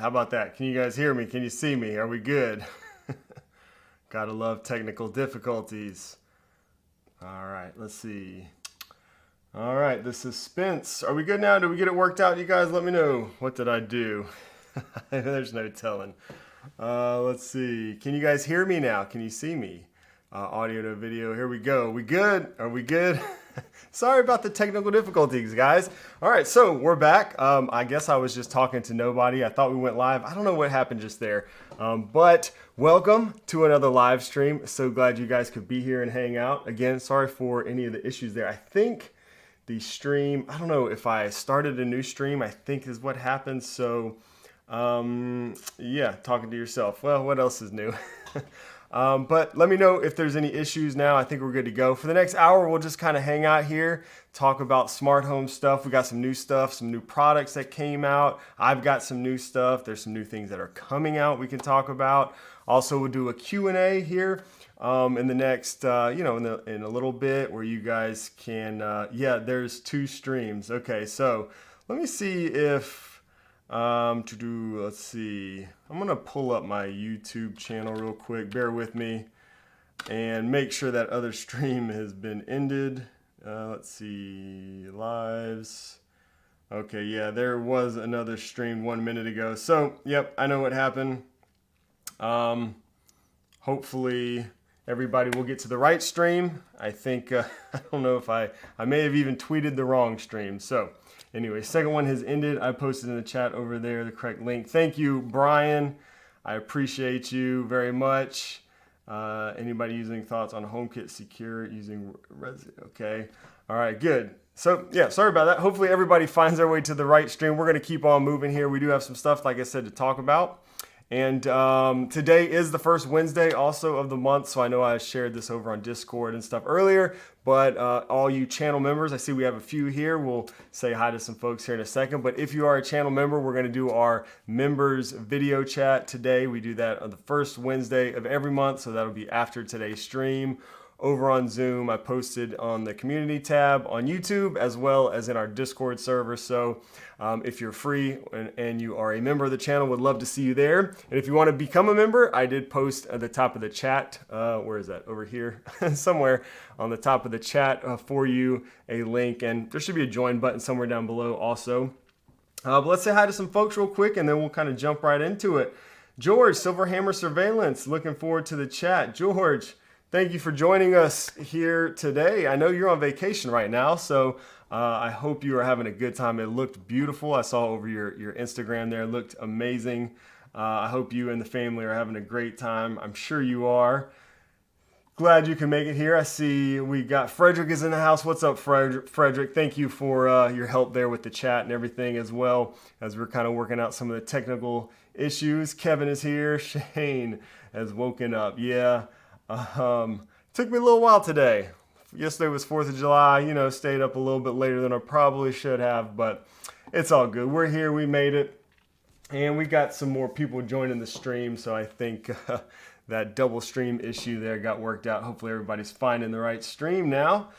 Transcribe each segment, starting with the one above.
How about that? Can you guys hear me? Can you see me? Are we good? Gotta love technical difficulties. All right, let's see. All right, the suspense. Are we good now? Did we get it worked out? You guys let me know. What did I do? There's no telling. Let's see. Can you guys hear me now? Can you see me? Audio to video. Here we go. We good? Are we good? Sorry about the technical difficulties, guys. All right, so we're back. I guess I was just talking to nobody. I thought we went live. I don't know what happened just there. But welcome to another live stream. So glad you guys could be here and hang out. Again, sorry for any of the issues there. I think the stream, I don't know if I started a new stream, I think is what happened. So yeah, talking to yourself. Well, what else is new? But let me know if there's any issues now. I think we're good to go. For the next hour, we'll just kind of hang out here, talk about smart home stuff. We got some new stuff, some new products that came out. I've got some new stuff. There's some new things that are coming out we can talk about. Also, we'll do a Q&A here in the next, in a little bit where you guys can, there's 2 streams. Okay, so let me see if... let's see. I'm gonna pull up my YouTube channel real quick. Bear with me and make sure that other stream has been ended. Let's see, lives. Okay, yeah, there was another stream 1 minute ago. So, yep, I know what happened. Hopefully everybody will get to the right stream. I think, I don't know if I may have even tweeted the wrong stream. So, anyway, second one has ended. I posted in the chat over there the correct link. Thank you, Brian. I appreciate you very much. Anybody using thoughts on HomeKit secure using okay. All right, good. So yeah, sorry about that. Hopefully everybody finds their way to the right stream. We're going to keep on moving here. We do have some stuff, like I said, to talk about. And today is the first Wednesday also of the month, so I know I shared this over on Discord and stuff earlier, but all you channel members, I see we have a few here. We'll say hi to some folks here in a second, but if you are a channel member, we're going to do our members video chat today. We do that on the first Wednesday of every month, so that'll be after today's stream. Over on Zoom, I posted on the community tab on YouTube as well as in our Discord server. So if you're free and you are a member of the channel, would love to see you there. And if you want to become a member, I did post at the top of the chat. Where is that? Over here somewhere on the top of the chat for you a link. And there should be a join button somewhere down below also. But let's say hi to some folks real quick and then we'll kind of jump right into it. George, Silverhammer Surveillance, looking forward to the chat. George, thank you for joining us here today. I know you're on vacation right now, so I hope you are having a good time. It looked beautiful. I saw over your Instagram there. It looked amazing. I hope you and the family are having a great time. I'm sure you are. Glad you can make it here. I see we got Frederick is in the house. What's up, Frederick? Thank you for your help there with the chat and everything as well as we're kind of working out some of the technical issues. Kevin is here. Shane has woken up. Yeah. Took me a little while today. Yesterday was 4th of July, stayed up a little bit later than I probably should have, but it's all good. We're here, we made it, and we got some more people joining the stream, so I think that double stream issue there got worked out. Hopefully everybody's finding the right stream now.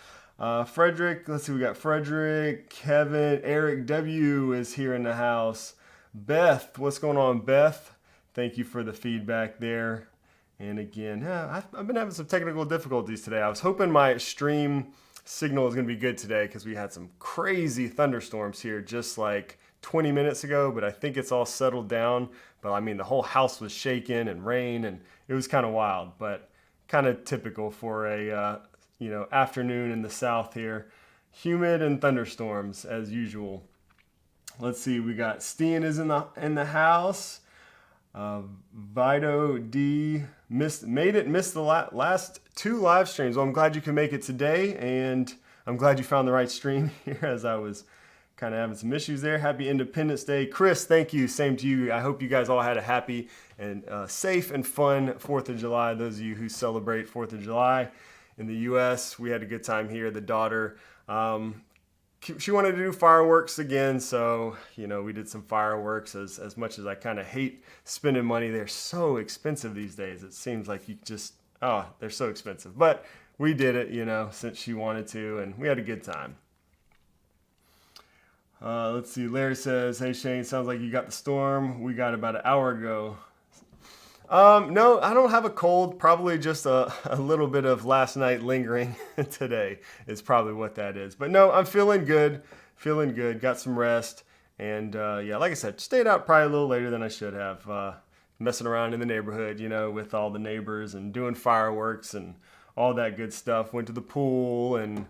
Frederick, let's see, we got Frederick, Kevin, Eric W. is here in the house. Beth, what's going on, Beth? Thank you for the feedback there. And again, I've been having some technical difficulties today. I was hoping my stream signal is going to be good today because we had some crazy thunderstorms here just like 20 minutes ago, but I think it's all settled down. But I mean, the whole house was shaking and rain, and it was kind of wild, but kind of typical for a afternoon in the south here. Humid and thunderstorms as usual. Let's see, we got Steen is in the house. Vito D missed the last 2 live streams. Well, I'm glad you can make it today, and I'm glad you found the right stream here as I was kind of having some issues there. Happy Independence Day. Chris, thank you. Same to you. I hope you guys all had a happy and safe and fun 4th of July. Those of you who celebrate 4th of July in the U.S., we had a good time here. The daughter, she wanted to do fireworks again, so we did some fireworks. As much as I kind of hate spending money, they're so expensive these days. It seems like they're so expensive. But we did it, since she wanted to, and we had a good time. Let's see. Larry says, "Hey Shane, sounds like you got the storm. We got about an hour ago." No, I don't have a cold. Probably just a little bit of last night lingering today is probably what that is. But no, I'm feeling good. Feeling good. Got some rest. And yeah, like I said, stayed out probably a little later than I should have. Messing around in the neighborhood, you know, with all the neighbors and doing fireworks and all that good stuff. Went to the pool and,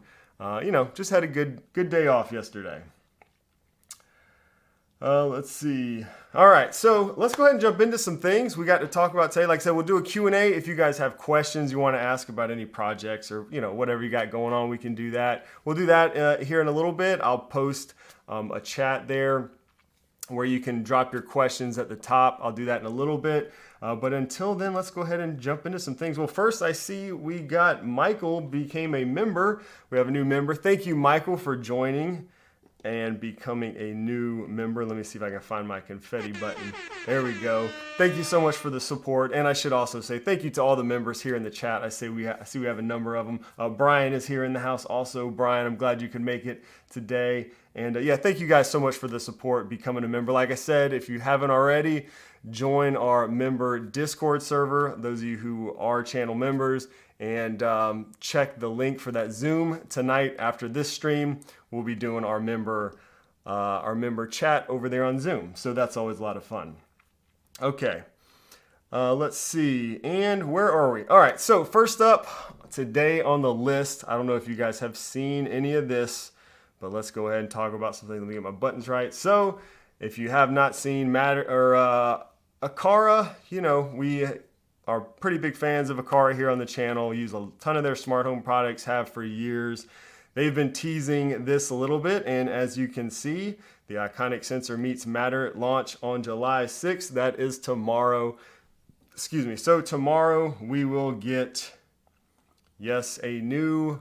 you know, just had a good day off yesterday. Let's see. All right, so let's go ahead and jump into some things we got to talk about today. Like I said, we'll do a Q&A. If you guys have questions you want to ask about any projects or, you know, whatever you got going on, we can do that. We'll do that here in a little bit. I'll post a chat there where you can drop your questions at the top. I'll do that in a little bit. But until then, let's go ahead and jump into some things. Well, first I see we got Michael became a member. We have a new member. Thank you, Michael, for joining and becoming a new member. Let me see if I can find my confetti button. There we go. Thank you so much for the support. And I should also say thank you to all the members here in the chat. I see we have a number of them. Brian is here in the house also. Brian, I'm glad you could make it today. And yeah, thank you guys so much for the support, becoming a member. Like I said, if you haven't already, join our member Discord server, those of you who are channel members, and check the link for that Zoom tonight after this stream. We'll be doing our member chat over there on Zoom. So that's always a lot of fun. Okay, let's see. And where are we? All right, so first up today on the list, I don't know if you guys have seen any of this, but let's go ahead and talk about something. Let me get my buttons right. So if you have not seen Aqara, you know, we are pretty big fans of Aqara here on the channel. Use a ton of their smart home products, have for years. They've been teasing this a little bit, and as you can see, the Iconic Sensor Meets Matter launch on July 6th. That is tomorrow. Excuse me. So tomorrow we will get, yes, a new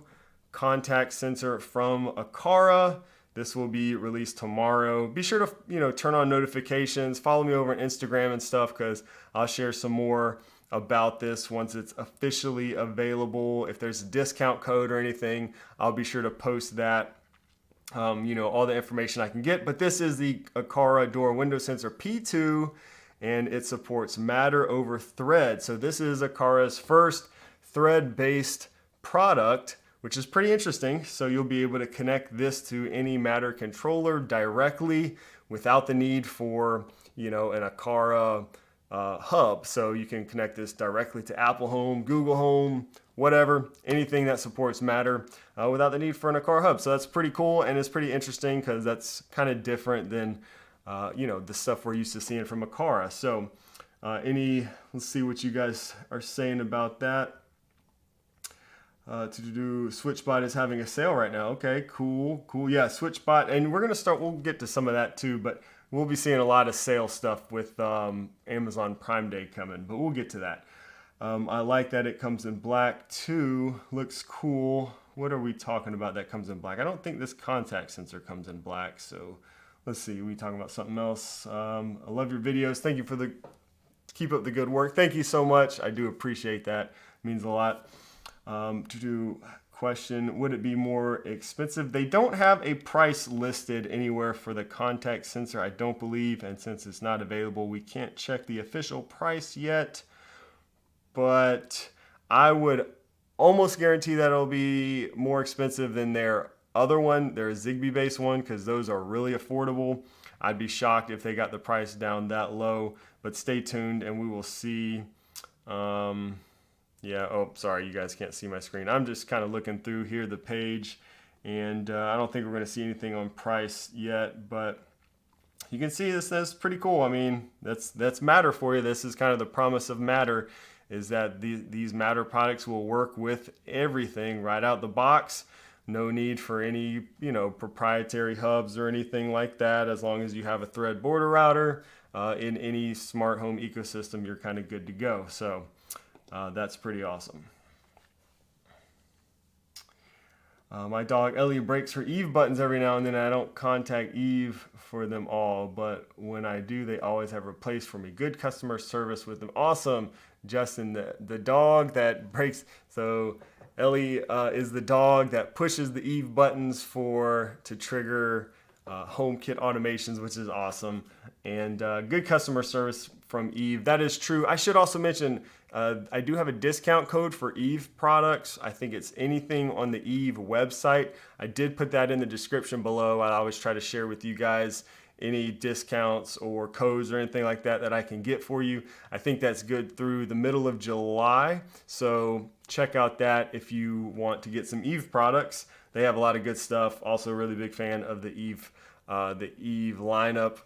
contact sensor from Aqara. This will be released tomorrow. Be sure to, you know, turn on notifications. Follow me over on Instagram and stuff, because I'll share some more about this once it's officially available. If there's a discount code or anything, I'll be sure to post that, you know, all the information I can get. But this is the Aqara Door Window Sensor P2, and it supports Matter over Thread. So this is Aqara's first thread-based product, which is pretty interesting. So you'll be able to connect this to any Matter controller directly without the need for, you know, an Aqara hub. So you can connect this directly to Apple Home, Google Home, whatever, anything that supports Matter without the need for an Aqara hub. So that's pretty cool, and it's pretty interesting because that's kind of different than you know, the stuff we're used to seeing from Aqara. So let's see what you guys are saying about that. SwitchBot is having a sale right now. Okay, cool. Yeah, SwitchBot, and we'll get to some of that too, but we'll be seeing a lot of sale stuff with Amazon Prime Day coming, but we'll get to that. I like that it comes in black too. Looks cool. What are we talking about that comes in black? I don't think this contact sensor comes in black, so let's see. We talking about something else. I love your videos. Thank you for keep up the good work. Thank you so much. I do appreciate that. It means a lot. Question, would it be more expensive? They don't have a price listed anywhere for the contact sensor, I don't believe, and since it's not available, we can't check the official price yet, but I would almost guarantee that it'll be more expensive than their other one, their Zigbee based one, because those are really affordable. I'd be shocked if they got the price down that low, but stay tuned and we will see. Yeah, oh, sorry, you guys can't see my screen. I'm just kind of looking through here, the page, and I don't think we're going to see anything on price yet, but you can see this is pretty cool. I mean, that's Matter for you. This is kind of the promise of Matter, is that these Matter products will work with everything right out the box. No need for any, you know, proprietary hubs or anything like that. As long as you have a Thread border router in any smart home ecosystem, you're kind of good to go. So that's pretty awesome. My dog Ellie breaks her Eve buttons every now and then. I don't contact Eve for them all, but when I do, they always have replaced for me. Good customer service with them. Awesome, Justin. The dog that breaks. So Ellie is the dog that pushes the Eve buttons to trigger Homekit automations, which is awesome, and good customer service from Eve. That is true. I should also mention I do have a discount code for Eve products. I think it's anything on the Eve website. I did put that in the description below. I always try to share with you guys any discounts or codes or anything like that that I can get for you. I think that's good through the middle of July. So check out that if you want to get some Eve products. They have a lot of good stuff. Also a really big fan of the Eve lineup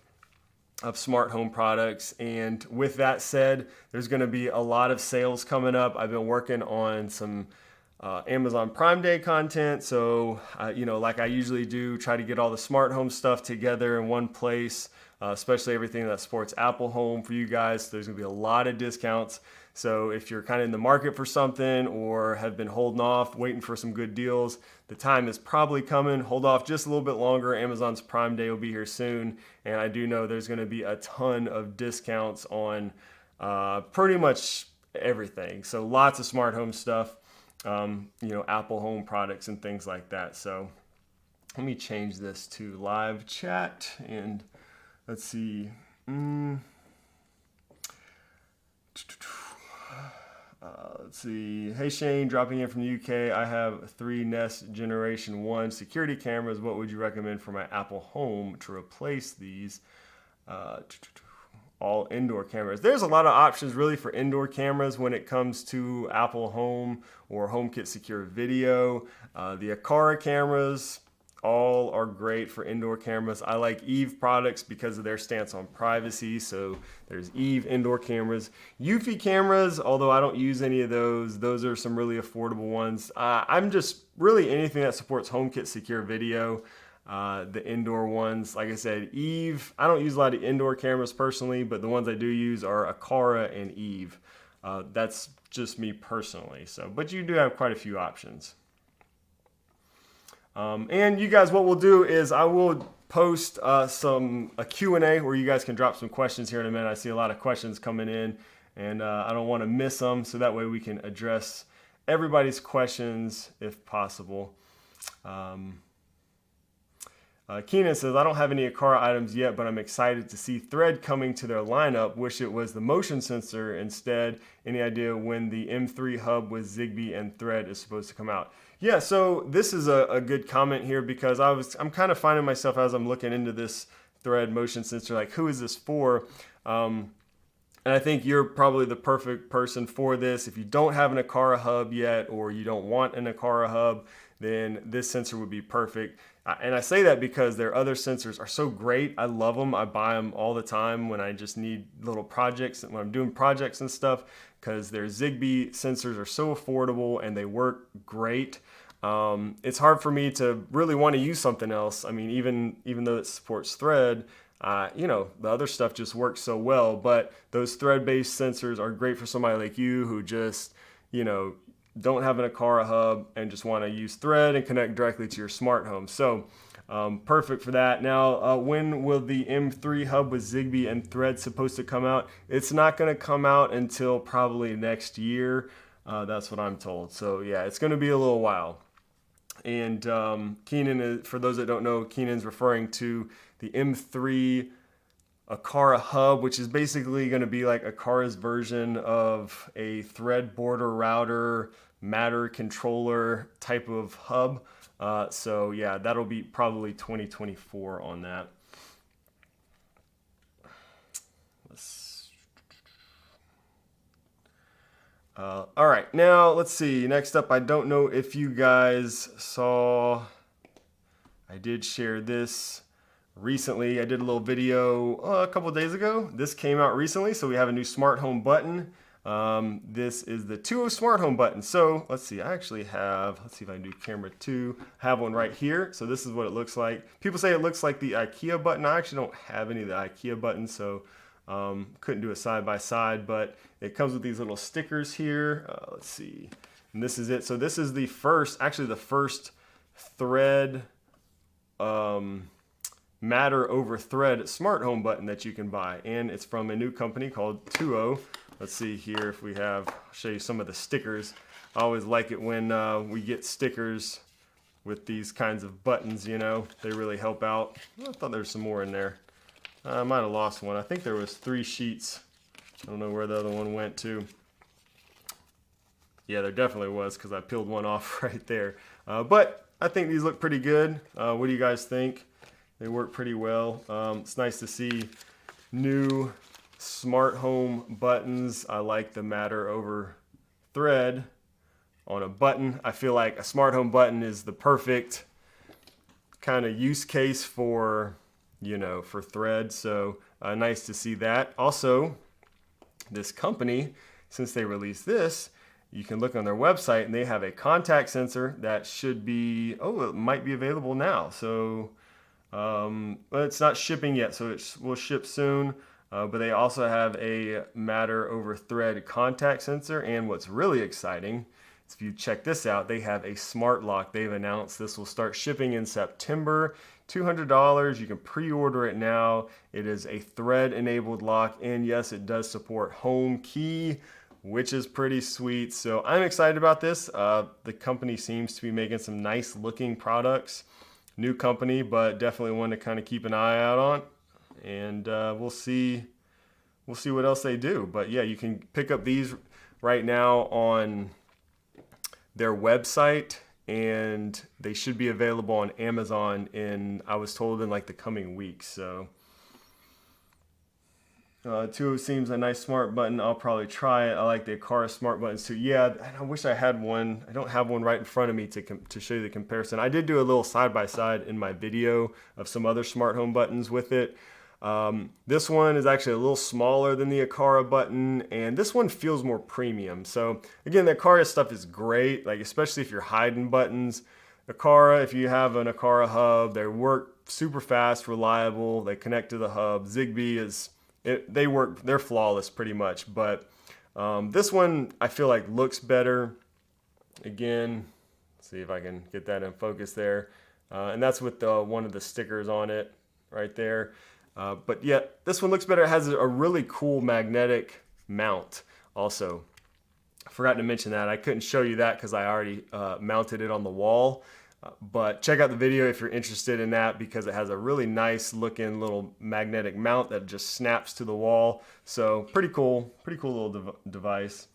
of smart home products. And with that said, there's going to be a lot of sales coming up. I've been working on some Amazon Prime Day content. So, like I usually do, try to get all the smart home stuff together in one place, especially everything that supports Apple Home for you guys. There's going to be a lot of discounts. So if you're kind of in the market for something or have been holding off, waiting for some good deals, the time is probably coming. Hold off just a little bit longer. Amazon's Prime Day will be here soon. And I do know there's going to be a ton of discounts on pretty much everything. So lots of smart home stuff, Apple Home products and things like that. So let me change this to live chat and let's see. Let's see. Hey Shane, dropping in from the UK. I have 3 Nest Generation 1 security cameras. What would you recommend for my Apple Home to replace these? All indoor cameras. There's a lot of options really for indoor cameras when it comes to Apple Home or HomeKit Secure Video. The Aqara cameras all are great for indoor cameras. I like Eve products because of their stance on privacy. So there's Eve indoor cameras. Eufy cameras, although I don't use any of those are some really affordable ones. I'm just really anything that supports HomeKit Secure Video. The indoor ones, like I said, Eve, I don't use a lot of indoor cameras personally, but the ones I do use are Aqara and Eve. That's just me personally. So, but you do have quite a few options. And you guys, what we'll do is I will post a Q&A where you guys can drop some questions here in a minute. I see a lot of questions coming in and I don't want to miss them. So that way we can address everybody's questions if possible. Keenan says, I don't have any Aqara items yet, but I'm excited to see Thread coming to their lineup. Wish it was the motion sensor instead. Any idea when the M3 hub with Zigbee and Thread is supposed to come out? Yeah, so this is a good comment here because I'm kind of finding myself as I'm looking into this Thread motion sensor, like who is this for? And I think you're probably the perfect person for this. If you don't have an Aqara hub yet or you don't want an Aqara hub, then this sensor would be perfect. And I say that because their other sensors are so great. I love them. I buy them all the time when I just need little projects, when I'm doing projects and stuff, because their Zigbee sensors are so affordable and they work great. It's hard for me to really want to use something else. I mean, even though it supports Thread, the other stuff just works so well. But those Thread-based sensors are great for somebody like you who just, don't have an Aqara hub and just want to use Thread and connect directly to your smart home. So perfect for that. Now, when will the M3 hub with Zigbee and Thread supposed to come out? It's not going to come out until probably next year. That's what I'm told. So yeah, it's going to be a little while. And Keenan, for those that don't know, Keenan's referring to the M3 Aqara hub, which is basically going to be like Aqara's version of a Thread border router, Matter controller type of hub. So yeah, that'll be probably 2024 on that. All right, now let's see. Next up, I don't know if you guys saw, I did share this recently. I did a little video a couple of days ago. This came out recently, so we have a new smart home button. This is the 2.0 smart home button. So let's see, I actually have, let's see if I can do camera 2. I have one right here. So this is what it looks like. People say it looks like the IKEA button. I actually don't have any of the IKEA buttons, so couldn't do a side by side, but it comes with these little stickers here. Let's see, and this is it. So this is the first Thread, Matter over Thread smart home button that you can buy, and it's from a new company called 2.0. Let's see here if we have, I'll show you some of the stickers. I always like it when we get stickers with these kinds of buttons, you know. They really help out. I thought there was some more in there. I might have lost one. I think there was 3 sheets. I don't know where the other one went to. Yeah, there definitely was, because I peeled one off right there. But I think these look pretty good. What do you guys think? They work pretty well. It's nice to see new smart home buttons. I like the matter over thread on a button. I feel like a smart home button is the perfect kind of use case for, you know, for thread. So nice to see that. Also, this company, since they released this, you can look on their website and they have a contact sensor that should be, it might be available now. So, but it's not shipping yet, so it will ship soon. But they also have a matter over thread contact sensor. And what's really exciting is if you check this out, they have a smart lock. They've announced this will start shipping in September. $200. You can pre-order it now. It is a thread enabled lock. And yes, it does support Homekit, which is pretty sweet. So I'm excited about this. The company seems to be making some nice looking products. New company, but definitely one to kind of keep an eye out on. And we'll see what else they do. But yeah, you can pick up these right now on their website, and they should be available on Amazon I was told, in like the coming weeks. So 2 seems a nice smart button. I'll probably try it. I like the Aqara smart buttons too. Yeah, I wish I had one. I don't have one right in front of me to show you the comparison. I did do a little side-by-side in my video of some other smart home buttons with it. This one is actually a little smaller than the Aqara button, and this one feels more premium. So again, the Aqara stuff is great, like especially if you're hiding buttons. Aqara, if you have an Aqara hub, they work super fast, reliable. They connect to the hub. Zigbee is... they're flawless pretty much, but this one I feel like looks better. Again, let's see if I can get that in focus there. And that's with one of the stickers on it right there. But yeah, this one looks better. It has a really cool magnetic mount also. I forgot to mention that. I couldn't show you that because I already mounted it on the wall. But check out the video if you're interested in that, because it has a really nice looking little magnetic mount that just snaps to the wall. So pretty cool little device.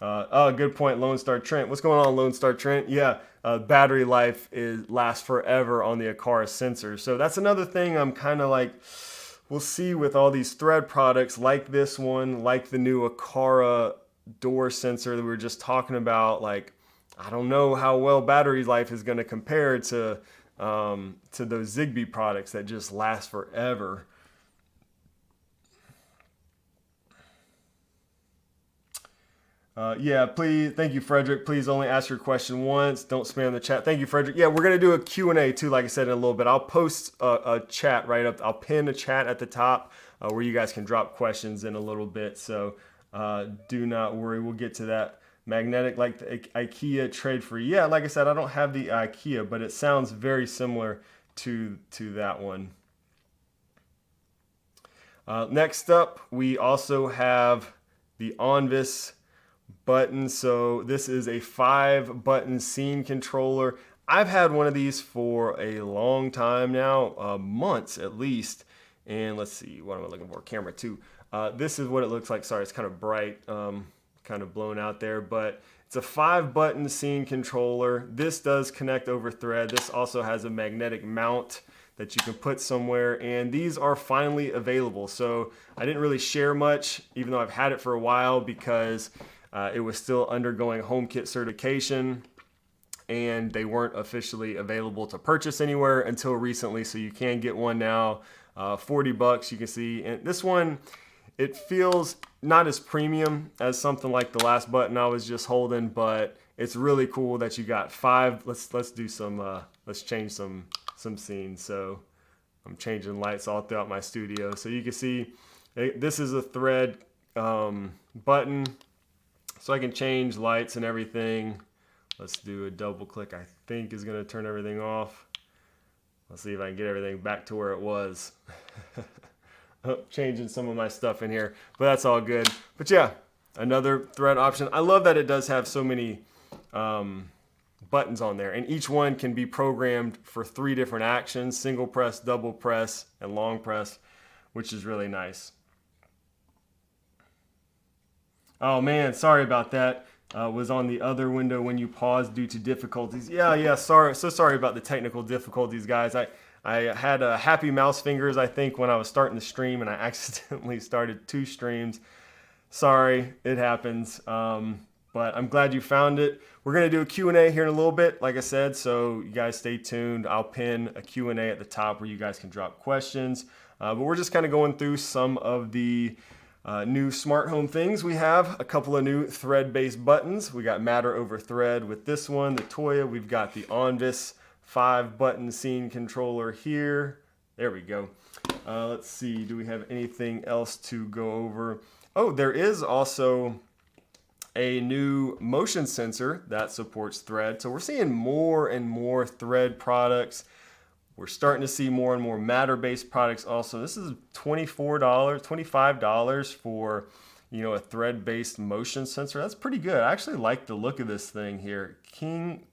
Good point, Lone Star Trent. What's going on, Lone Star Trent? Yeah, battery life lasts forever on the Aqara sensor. So that's another thing I'm kind of like, we'll see with all these thread products like this one, like the new Aqara door sensor that we were just talking about. Like, I don't know how well battery life is going to compare to those Zigbee products that just last forever. Yeah, please. Thank you, Frederick. Please only ask your question once. Don't spam the chat. Thank you, Frederick. Yeah, we're going to do a Q&A too, like I said, in a little bit. I'll post a chat right up. I'll pin a chat at the top where you guys can drop questions in a little bit. So do not worry. We'll get to that. Magnetic, like the IKEA trade free. Yeah, like I said, I don't have the IKEA, but it sounds very similar to that one. Next up, we also have the Onvis button. So this is a 5-button scene controller. I've had one of these for a long time now, months at least. And let's see, what am I looking for? Camera 2. This is what it looks like. Sorry, it's kind of bright. Kind of blown out there, but it's a 5-button scene controller. This does connect over thread. This also has a magnetic mount that you can put somewhere, and these are finally available. So I didn't really share much, even though I've had it for a while, because it was still undergoing Homekit certification, and they weren't officially available to purchase anywhere until recently. So you can get one now, $40 you can see. And this one, it feels not as premium as something like the last button I was just holding, but it's really cool that you got 5. Let's do some let's change some scenes. So I'm changing lights all throughout my studio, so you can see this is a thread button, so I can change lights and everything. Let's do a double click. I think is going to turn everything off. Let's see if I can get everything back to where it was. Changing some of my stuff in here, but that's all good. But yeah, another thread option. I love that it does have so many buttons on there, and each one can be programmed for 3 different actions: single press, double press, and long press, which is really nice. Oh man, sorry about that. Was on the other window when you paused due to difficulties. Yeah, sorry, so sorry about the technical difficulties, guys. I had happy mouse fingers, I think, when I was starting the stream, and I accidentally started 2 streams. Sorry, it happens. But I'm glad you found it. We're going to do a Q&A here in a little bit, like I said, so you guys stay tuned. I'll pin a Q&A at the top where you guys can drop questions. But we're just kind of going through some of the new smart home things. We have a couple of new thread-based buttons. We got Matter over Thread with this one, the Toya. We've got the Onvis 5-button scene controller here. There we go. Let's see, do we have anything else to go over? Oh, there is also a new motion sensor that supports thread. So we're seeing more and more thread products. We're starting to see more and more matter-based products also. This is $24, $25 for, a thread-based motion sensor. That's pretty good. I actually like the look of this thing here. Queen,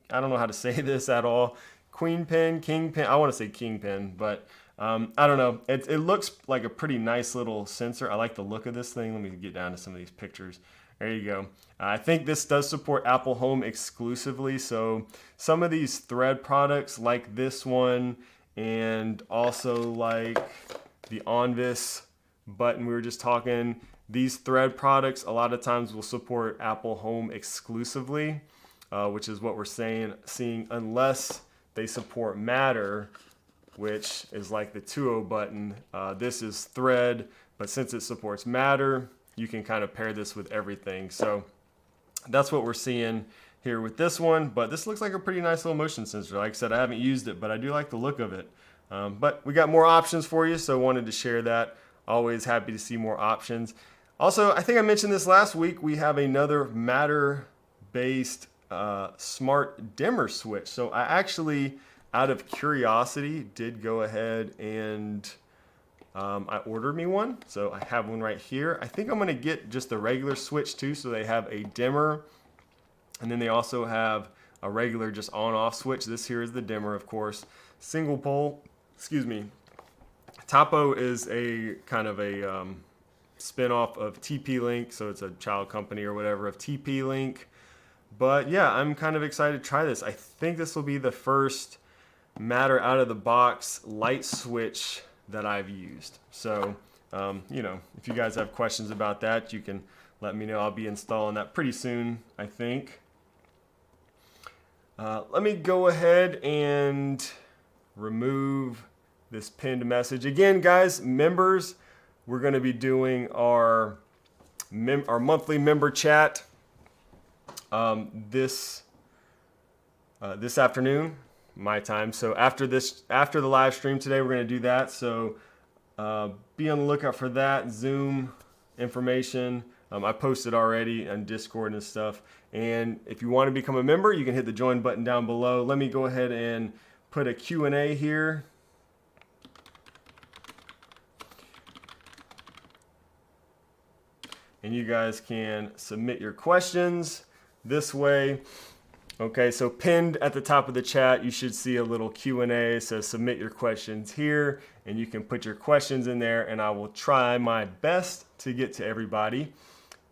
I don't know how to say this at all. Queen pin, king pin. I want to say king pin, but I don't know. It looks like a pretty nice little sensor. I like the look of this thing. Let me get down to some of these pictures. There you go. I think this does support Apple Home exclusively. So some of these thread products like this one, and also like the Onvis button we were just talking, these thread products a lot of times will support Apple Home exclusively, which is what we're seeing unless they support Matter, which is like the 2.0 button. This is thread, but since it supports Matter, you can kind of pair this with everything. So that's what we're seeing here with this one, but this looks like a pretty nice little motion sensor. Like I said, I haven't used it, but I do like the look of it. But we got more options for you, so wanted to share that. Always happy to see more options. Also, I think I mentioned this last week, we have another Matter-based smart dimmer switch. So I actually, out of curiosity, did go ahead and I ordered me one, so I have one right here. I think I'm going to get just the regular switch too, so they have a dimmer, and then they also have a regular just on-off switch. This here is the dimmer, of course. Single pole, Topo is a kind of a spin-off of TP-Link, so it's a child company or whatever of TP-Link. But yeah, I'm kind of excited to try this. I think this will be the first Matter out-of-the-box light switch that I've used. So, if you guys have questions about that, you can let me know. I'll be installing that pretty soon, I think. Let me go ahead and remove this pinned message. Again, guys, members, we're going to be doing our monthly member chat this afternoon, my time. So after the live stream today, we're going to do that. So be on the lookout for that Zoom information. I posted already on Discord and stuff. And if you want to become a member, you can hit the join button down below. Let me go ahead and put a Q&A here. And you guys can submit your questions this way. Okay, so pinned at the top of the chat, you should see a little Q&A. It says submit your questions here, and you can put your questions in there, and I will try my best to get to everybody.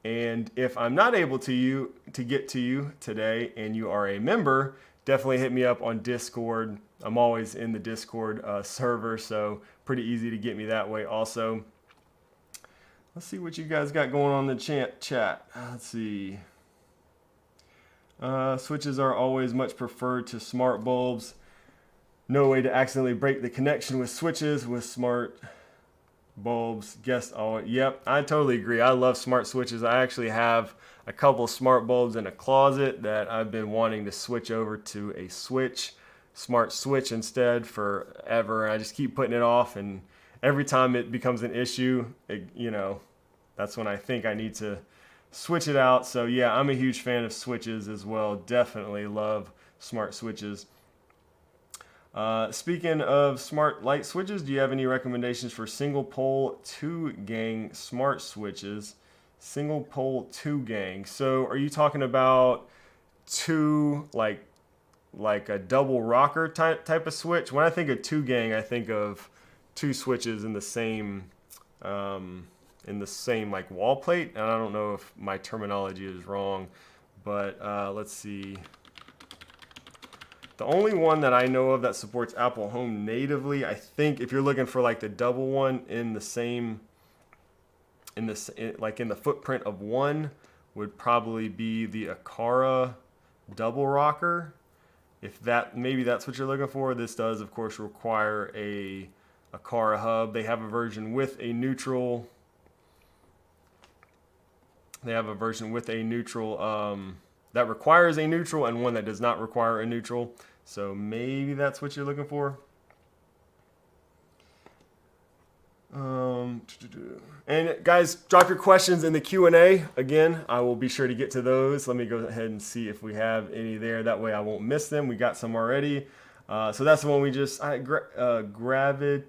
And if I'm not able to get to you today and you are a member, definitely hit me up on Discord. I'm always in the Discord server, so pretty easy to get me that way also. Let's see what you guys got going on in the chat. Let's see. Switches are always much preferred to smart bulbs. No way to accidentally break the connection with switches with smart bulbs. Yep, I totally agree. I love smart switches. I actually have a couple smart bulbs in a closet that I've been wanting to switch over to a smart switch instead forever. I just keep putting it off, and every time it becomes an issue, that's when I think I need to switch it out. So yeah, I'm a huge fan of switches as well. Definitely love smart switches. Speaking of smart light switches, do you have any recommendations for single pole 2-gang smart switches? Single pole 2-gang. So are you talking about two like like a double rocker type of switch. When I think of 2-gang, I think of 2 switches in the same like wall plate. And I don't know if my terminology is wrong, but let's see. The only one that I know of that supports Apple Home natively, I think if you're looking for like the double one in the same, like in the footprint of one, would probably be the Akara double rocker. If that, maybe that's what you're looking for. This does, of course, require a Akara hub. They have a version with a neutral. They have a version with a neutral that requires a neutral, and one that does not require a neutral. So maybe that's what you're looking for. And guys, drop your questions in the Q&A. Again, I will be sure to get to those. Let me go ahead and see if we have any there. That way I won't miss them. We got some already. So that's the one we just, Gravity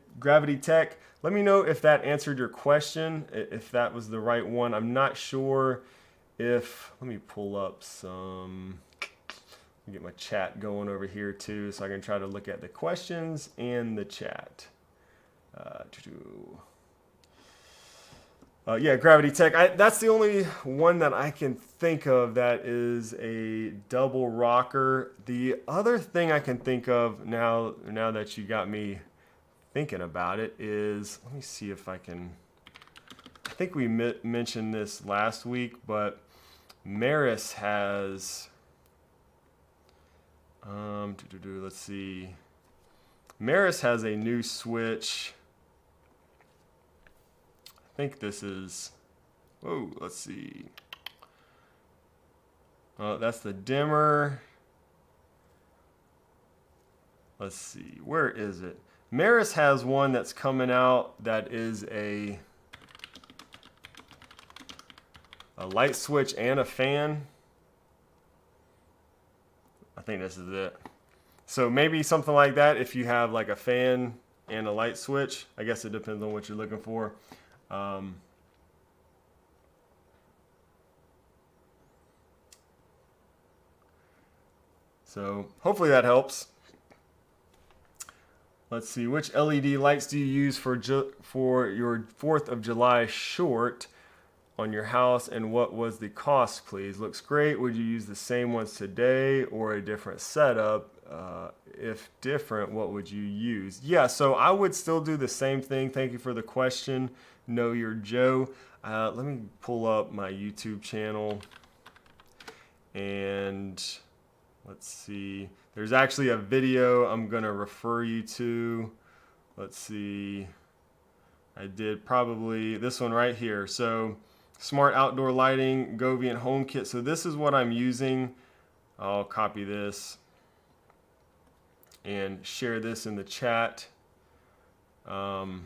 Tech. Let me know if that answered your question, if that was the right one. I'm not sure if, let me pull up some, get my chat going over here too, so I can try to look at the questions and the chat. Yeah, Gravity Tech. That's the only one that I can think of that is a double rocker. The other thing I can think of now that you got me thinking about it is, let me see if I can. I think we mentioned this last week, but Maris has. Let's see. Maris has a new switch. I think this is, whoa, let's see. That's the dimmer. Let's see, where is it? Maris has one that's coming out that is a light switch and a fan. I think this is it. So maybe something like that if you have like a fan and a light switch. I guess it depends on what you're looking for. So hopefully that helps. Let's see, which LED lights do you use for your 4th of July short on your house, and what was the cost, please? Looks great. Would you use the same ones today or a different setup? If different, what would you use? Yeah, so I would still do the same thing. Thank you for the question. Know Your Joe. Let me pull up my YouTube channel, and let's see. There's actually a video I'm gonna refer you to. Let's see. I did probably this one right here. So smart outdoor lighting, Govee and Homekit. So this is what I'm using. I'll copy this and share this in the chat. Well,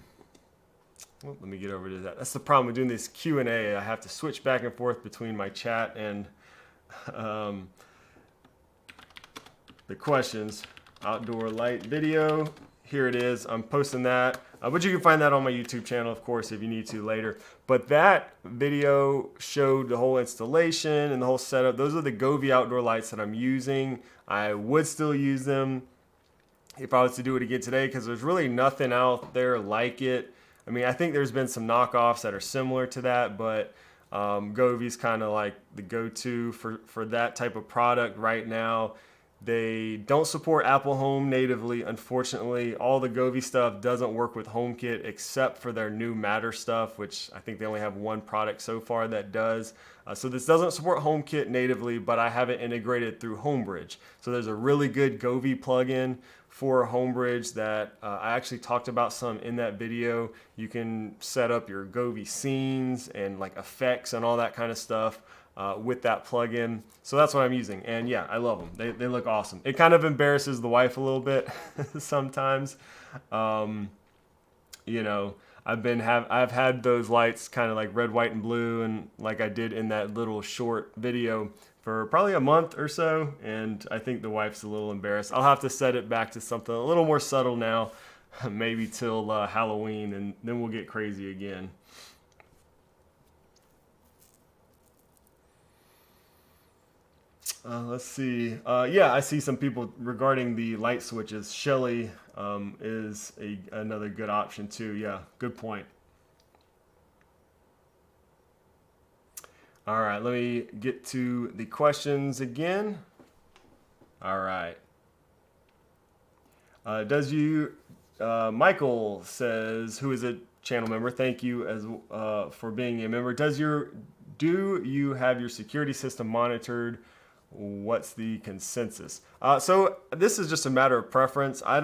let me get over to that. That's the problem with doing this Q&A. I have to switch back and forth between my chat and the questions. Outdoor light video. Here it is. I'm posting that. But you can find that on my YouTube channel, of course, if you need to later. But that video showed the whole installation and the whole setup. Those are the Govee outdoor lights that I'm using. I would still use them if I was to do it again today, because there's really nothing out there like it. I mean, I think there's been some knockoffs that are similar to that, but Govee's kind of like the go-to for that type of product right now. They don't support Apple Home natively, unfortunately. All the Govee stuff doesn't work with HomeKit except for their new Matter stuff, which I think they only have one product so far that does. So this doesn't support HomeKit natively, but I have it integrated through Homebridge. So there's a really good Govee plugin for Homebridge that I actually talked about some in that video. You can set up your Govee scenes and like effects and all that kind of stuff with that plugin. So that's what I'm using. And yeah, I love them. They look awesome. It kind of embarrasses the wife a little bit sometimes. You know, I've had those lights kind of like red, white, and blue, and like I did in that little short video for probably a month or so, and I think the wife's a little embarrassed. I'll have to set it back to something a little more subtle now, maybe till Halloween, and then we'll get crazy again. Let's see. Yeah, I see some people regarding the light switches. Shelly is another good option too. Yeah, good point. All right, let me get to the questions again. All right. Michael says, who is a channel member, thank you for being a member. Do you have your security system monitored? What's the consensus? So this is just a matter of preference. I'm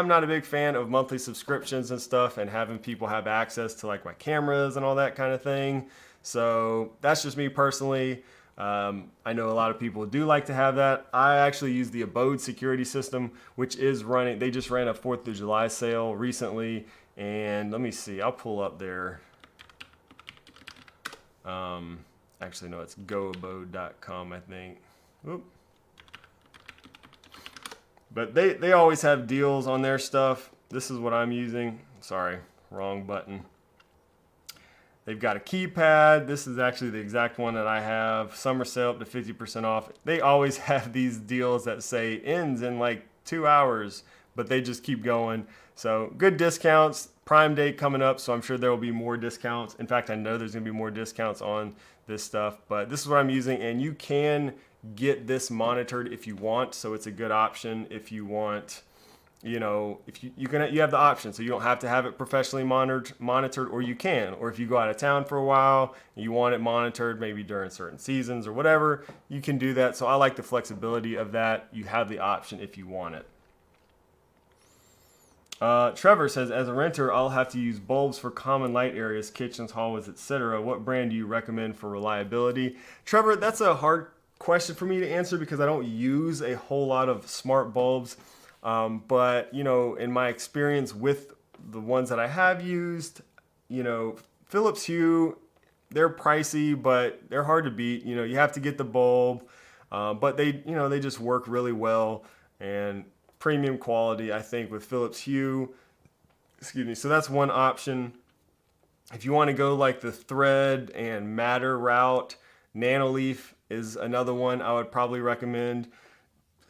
not a big fan of monthly subscriptions and stuff and having people have access to like my cameras and all that kind of thing. So that's just me personally. I know a lot of people do like to have that. I actually use the Abode security system, which is running. They just ran a 4th of July sale recently. And let me see, I'll pull up there. Actually, no, it's goabode.com, I think. Oop. But they always have deals on their stuff. This is what I'm using. Sorry, wrong button. They've got a keypad. This is actually the exact one that I have. Summer sale up to 50% off. They always have these deals that say ends in like 2 hours, but they just keep going. So good discounts. Prime Day coming up, so I'm sure there will be more discounts. In fact, I know there's going to be more discounts on this stuff, but this is what I'm using, and you can get this monitored if you want, so it's a good option if you want. You know, if you have the option, so you don't have to have it professionally monitored, or you can. Or if you go out of town for a while and you want it monitored, maybe during certain seasons or whatever, you can do that. So I like the flexibility of that. You have the option if you want it. Trevor says, as a renter, I'll have to use bulbs for common light areas, kitchens, hallways, etc. What brand do you recommend for reliability? Trevor, that's a hard question for me to answer because I don't use a whole lot of smart bulbs. But, you know, in my experience with the ones that I have used, you know, Philips Hue, they're pricey, but they're hard to beat. You know, you have to get the bulb, but they just work really well and premium quality, I think, with Philips Hue. Excuse me. So that's one option. If you want to go like the thread and matter route, Nanoleaf is another one I would probably recommend.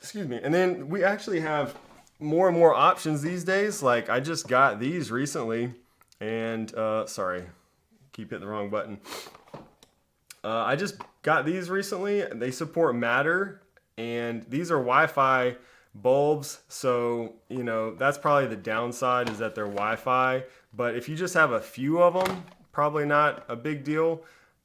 Excuse me. And then we actually have more and more options these days. Like I just got these recently and sorry, keep hitting the wrong button. I just got these recently. They support Matter and these are Wi-Fi bulbs. So, you know, that's probably the downside is that they're Wi-Fi. But if you just have a few of them, probably not a big deal.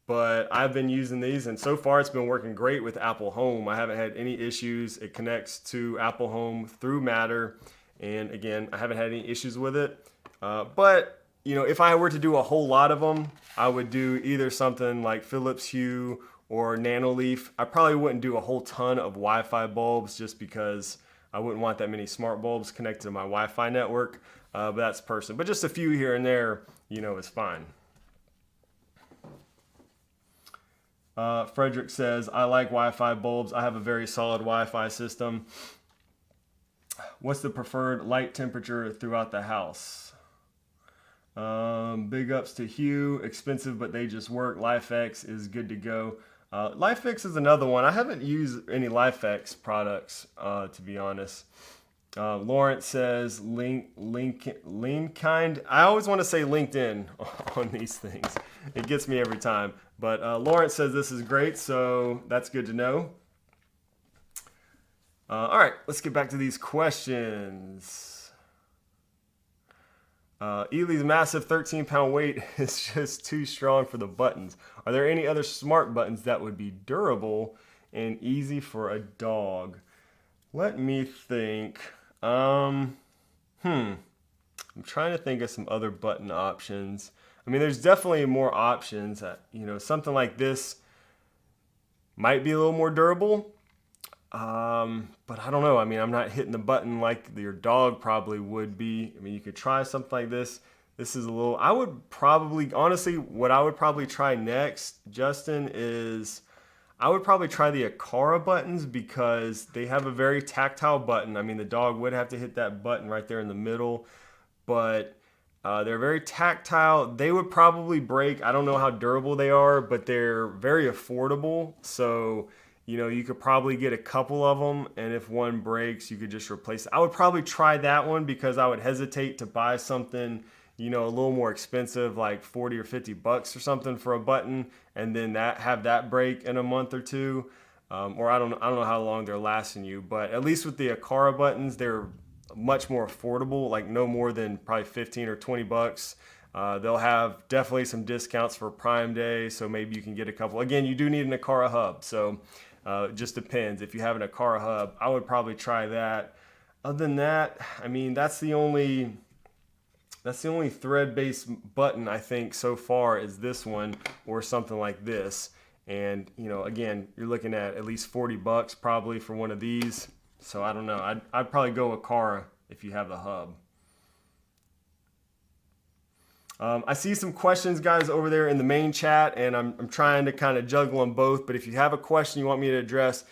But I've been using these and so far it's been working great with Apple Home. I haven't had any issues. It connects to Apple Home through Matter. And again, I haven't had any issues with it. But, you know, if I were to do a whole lot of them, I would do either something like Philips Hue or Nanoleaf. I probably wouldn't do a whole ton of Wi-Fi bulbs just because I wouldn't want that many smart bulbs connected to my Wi-Fi network. But that's personal. But just a few here and there, you know, is fine. Frederick says, I like Wi-Fi bulbs. I have a very solid Wi-Fi system. What's the preferred light temperature throughout the house? Big ups to Hue. Expensive, but they just work. LifeX is good to go. LifeX is another one. I haven't used any LifeX products, to be honest. Lawrence says, Linkkind. I always want to say LinkedIn on these things. It gets me every time. But Lawrence says this is great, so that's good to know. All right, let's get back to these questions. Ely's massive 13-pound weight is just too strong for the buttons. Are there any other smart buttons that would be durable and easy for a dog? Let me think. I'm trying to think of some other button options. I mean, there's definitely more options. You know, something like this might be a little more durable. But I don't know. I mean, I'm not hitting the button like your dog probably would be. I mean, you could try something like this. This is a little, I would probably, honestly, what I would probably try next, Justin, is I would probably try the Aqara buttons because they have a very tactile button. I mean, the dog would have to hit that button right there in the middle, but they're very tactile. They would probably break. I don't know how durable they are, but they're very affordable. So, you know, you could probably get a couple of them, and if one breaks, you could just replace it. I would probably try that one because I would hesitate to buy something, you know, a little more expensive, like 40 or 50 bucks or something for a button, and then have that break in a month or two. Or I don't know how long they're lasting you, but at least with the Aqara buttons, they're much more affordable, like no more than probably 15 or 20 bucks. They'll have definitely some discounts for Prime Day, so maybe you can get a couple. Again, you do need an Aqara hub, so it just depends. If you have an Aqara hub, I would probably try that. Other than that, I mean, that's the only thread-based button I think so far is this one or something like this. And, you know, again, you're looking at least 40 bucks probably for one of these. So I don't know. I'd probably go Aqara if you have the hub. I see some questions, guys, over there in the main chat, and I'm trying to kind of juggle them both. But if you have a question you want me to address,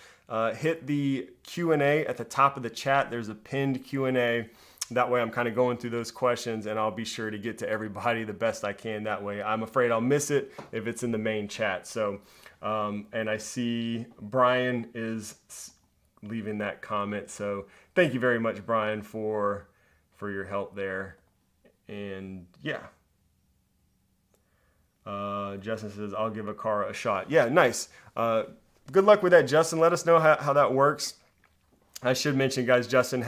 hit the Q&A at the top of the chat. There's a pinned Q&A. That way I'm kind of going through those questions, and I'll be sure to get to everybody the best I can that way. I'm afraid I'll miss it if it's in the main chat. So, and I see Brian is leaving that comment. So thank you very much, Brian, for your help there. And yeah. Justin says, I'll give Aqara a shot. Yeah, nice. Good luck with that, Justin. Let us know how that works. I should mention, guys, Justin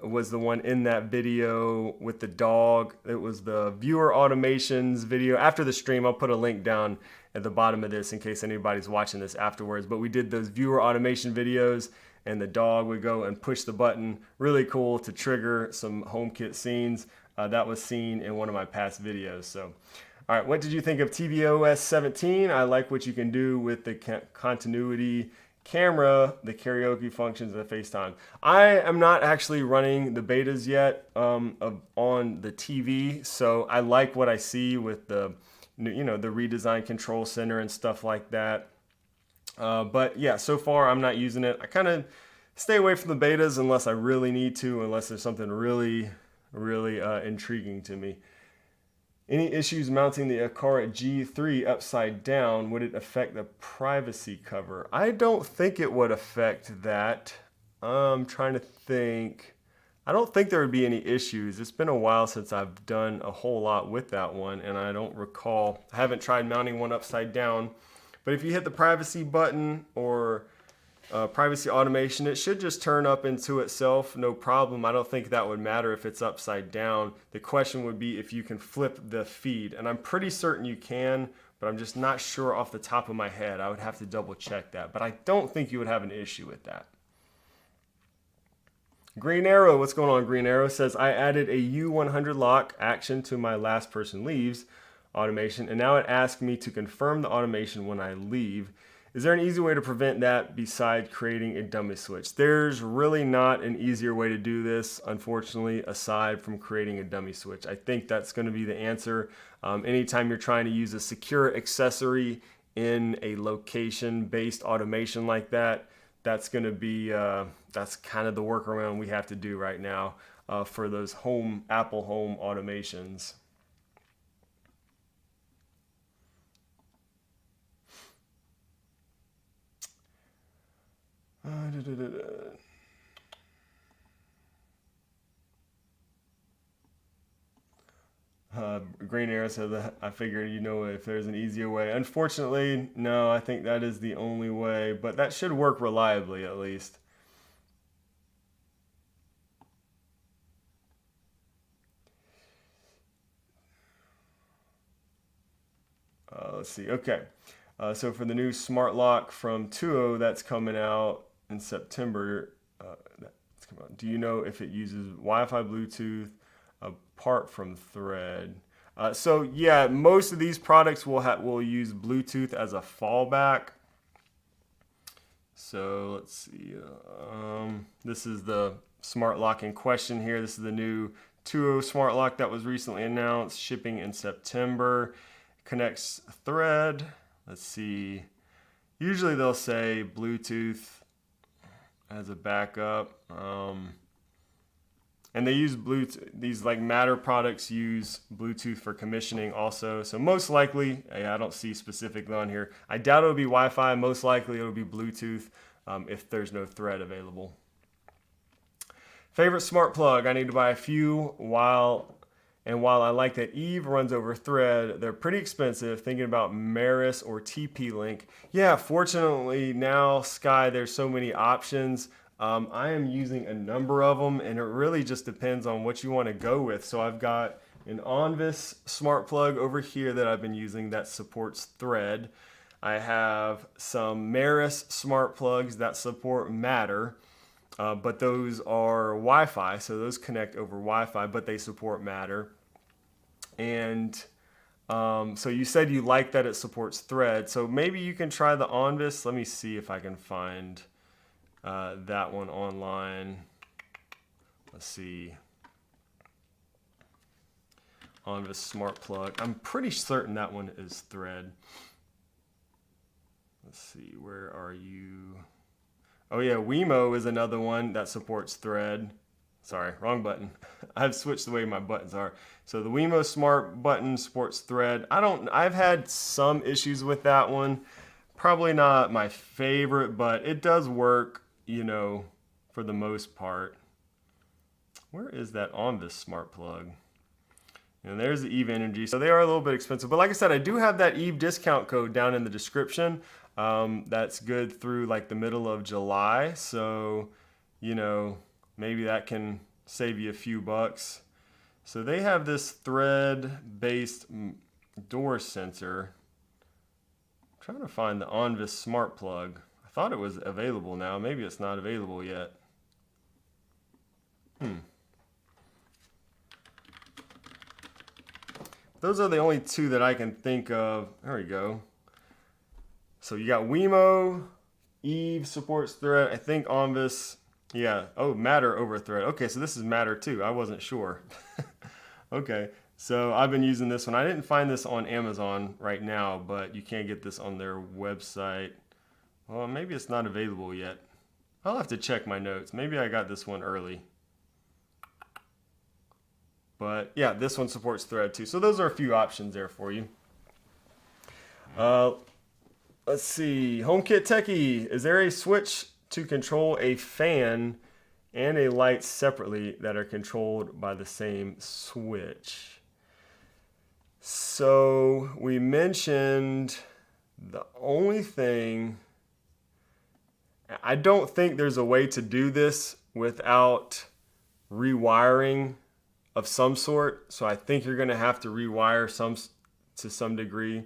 was the one in that video with the dog. It was the viewer automations video. After the stream, I'll put a link down at the bottom of this in case anybody's watching this afterwards. But we did those viewer automation videos, and the dog would go and push the button. Really cool to trigger some HomeKit scenes. That was seen in one of my past videos. So, all right, what did you think of tvOS 17? I like what you can do with the continuity camera, the karaoke functions, and the FaceTime. I am not actually running the betas yet on the TV, so I like what I see with the, you know, the redesigned control center and stuff like that. But yeah, so far I'm not using it. I kind of stay away from the betas unless I really need to, unless there's something really intriguing to me. Any issues mounting the Aqara G3 upside down? Would it affect the privacy cover? I don't think it would affect that. I'm trying to think. I don't think there would be any issues. It's been a while since I've done a whole lot with that one, and I don't recall. I haven't tried mounting one upside down. But if you hit the privacy button or privacy automation, it should just turn up into itself, no problem. I don't think that would matter if it's upside down. The question would be if you can flip the feed, and I'm pretty certain you can, but I'm just not sure off the top of my head. I would have to double check that, but I don't think you would have an issue with that. Green Arrow, what's going on? Green Arrow says, I added a U100 lock action to my last person leaves automation, and now it asks me to confirm the automation when I leave. Is there an easy way to prevent that besides creating a dummy switch? There's really not an easier way to do this, unfortunately, aside from creating a dummy switch. I think that's going to be the answer. Anytime you're trying to use a secure accessory in a location-based automation like that, that's going to be, that's kind of the workaround we have to do right now for those Apple Home automations. Green Arrow says, I figured, you know, if there's an easier way. Unfortunately, no, I think that is the only way, but that should work reliably at least. Let's see. Okay. So for the new smart lock from Tuo that's coming out in September, do you know if it uses Wi-Fi, Bluetooth, apart from Thread? So yeah, most of these products will use Bluetooth as a fallback. So let's see. This is the smart lock in question here. This is the new Tuo smart lock that was recently announced, shipping in September. Connects Thread. Let's see. Usually they'll say Bluetooth as a backup. And they use Bluetooth. These like Matter products use Bluetooth for commissioning also. So most likely, I don't see specifically on here. I doubt it'll be Wi-Fi. Most likely it'll be Bluetooth if there's no Thread available. Favorite smart plug? I need to buy a few. While I like that Eve runs over Thread, they're pretty expensive. Thinking about Maris or TP-Link. Yeah, fortunately now, Sky, there's so many options. I am using a number of them, and it really just depends on what you want to go with. So I've got an Onvis smart plug over here that I've been using that supports Thread. I have some Maris smart plugs that support Matter, but those are Wi-Fi, so those connect over Wi-Fi, but they support Matter. And so you said you like that it supports Thread, so maybe you can try the Onvis. Let me see if I can find that one online. Let's see. Onvis smart plug. I'm pretty certain that one is Thread. Let's see, where are you? Oh yeah, Wemo is another one that supports Thread. Sorry, wrong button. I've switched the way my buttons are. So the Wemo smart button supports Thread. I've had some issues with that one. Probably not my favorite, but it does work, you know, for the most part. Where is that Onvis smart plug? And there's the Eve Energy. So they are a little bit expensive. But like I said, I do have that Eve discount code down in the description. That's good through like the middle of July. So, you know, maybe that can save you a few bucks. So they have this Thread-based door sensor. I'm trying to find the Onvis smart plug. I thought it was available now. Maybe it's not available yet. Those are the only two that I can think of. There we go. So you got Wemo, Eve supports Thread. I think Onvis, yeah. Oh, Matter over Thread. Okay, so this is Matter too. I wasn't sure. Okay, so I've been using this one. I didn't find this on Amazon right now, but you can get this on their website. Well, maybe it's not available yet. I'll have to check my notes. Maybe I got this one early. But yeah, this one supports Thread too. So those are a few options there for you. Let's see. HomeKit Techie. Is there a switch to control a fan and a light separately that are controlled by the same switch? So we mentioned the only thing, I don't think there's a way to do this without rewiring of some sort. So I think you're going to have to rewire to some degree.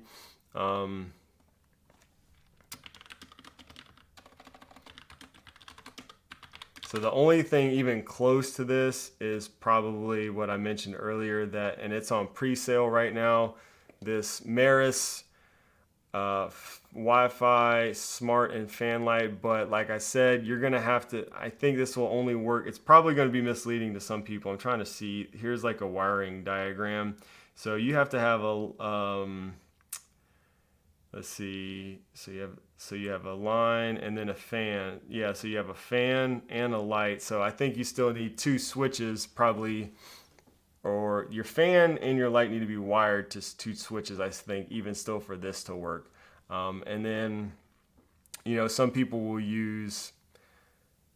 So the only thing even close to this is probably what I mentioned earlier, and it's on pre-sale right now. This Maris Wi-Fi smart and fan light, but like I said, you're gonna have to, I think this will only work, it's probably gonna be misleading to some people. I'm trying to see, here's like a wiring diagram. So you have to have a, let's see, so you have a line and then a fan. Yeah, so you have a fan and a light. So I think you still need two switches probably, or your fan and your light need to be wired to two switches, I think, even still for this to work. And then, you know, some people will use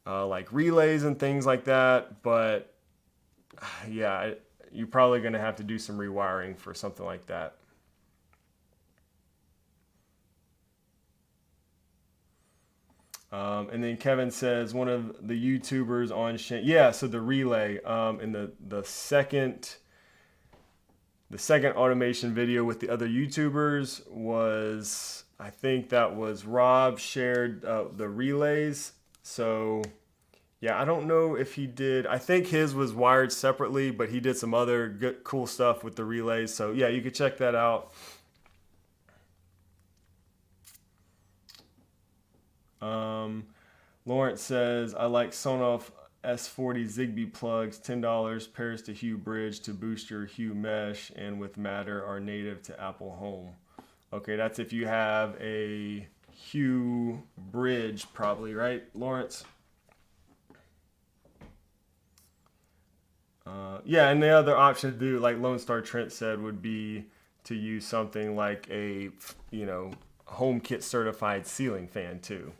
like relays and things like that, but yeah, you're probably gonna have to do some rewiring for something like that. And then Kevin says one of the YouTubers on yeah, so the relay in the second automation video with the other YouTubers was, I think that was Rob shared the relays. So yeah, I don't know if he did, I think his was wired separately, but he did some other good cool stuff with the relays. So yeah, you could check that out. Lawrence says, I like Sonoff S40 Zigbee plugs, $10 pairs to Hue Bridge to boost your Hue mesh, and with Matter are native to Apple Home. Okay, that's if you have a Hue Bridge probably, right, Lawrence? Yeah, and the other option to do, like Lone Star Trent said, would be to use something like a, Homekit certified ceiling fan too.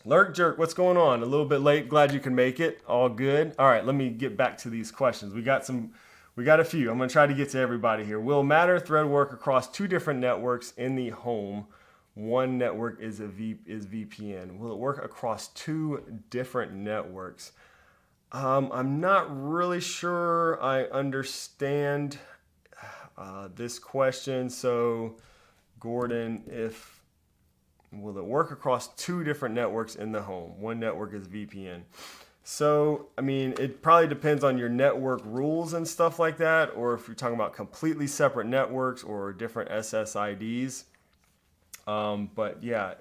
Lurk Jerk, what's going on? A little bit late. Glad you can make it. All good. All right, let me get back to these questions. We got a few. I'm going to try to get to everybody here. Will Matter thread work across two different networks in the home? One network is VPN. Will it work across two different networks? I'm not really sure I understand this question. So, Gordon, will it work across two different networks in the home? One network is VPN. So, I mean, it probably depends on your network rules and stuff like that, or if you're talking about completely separate networks or different SSIDs. But yeah,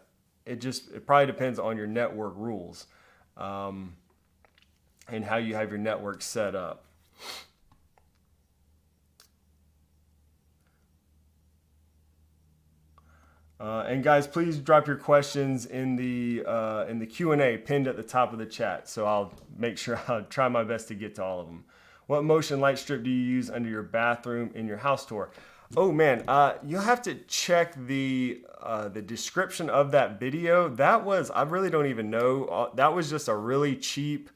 it probably depends on your network rules and how you have your network set up. And guys, please drop your questions in the Q&A pinned at the top of the chat. So I'll make sure I'll try my best to get to all of them. What motion light strip do you use under your bathroom in your house tour? Oh man, you'll have to check the description of that video. I really don't even know. That was just a really cheap,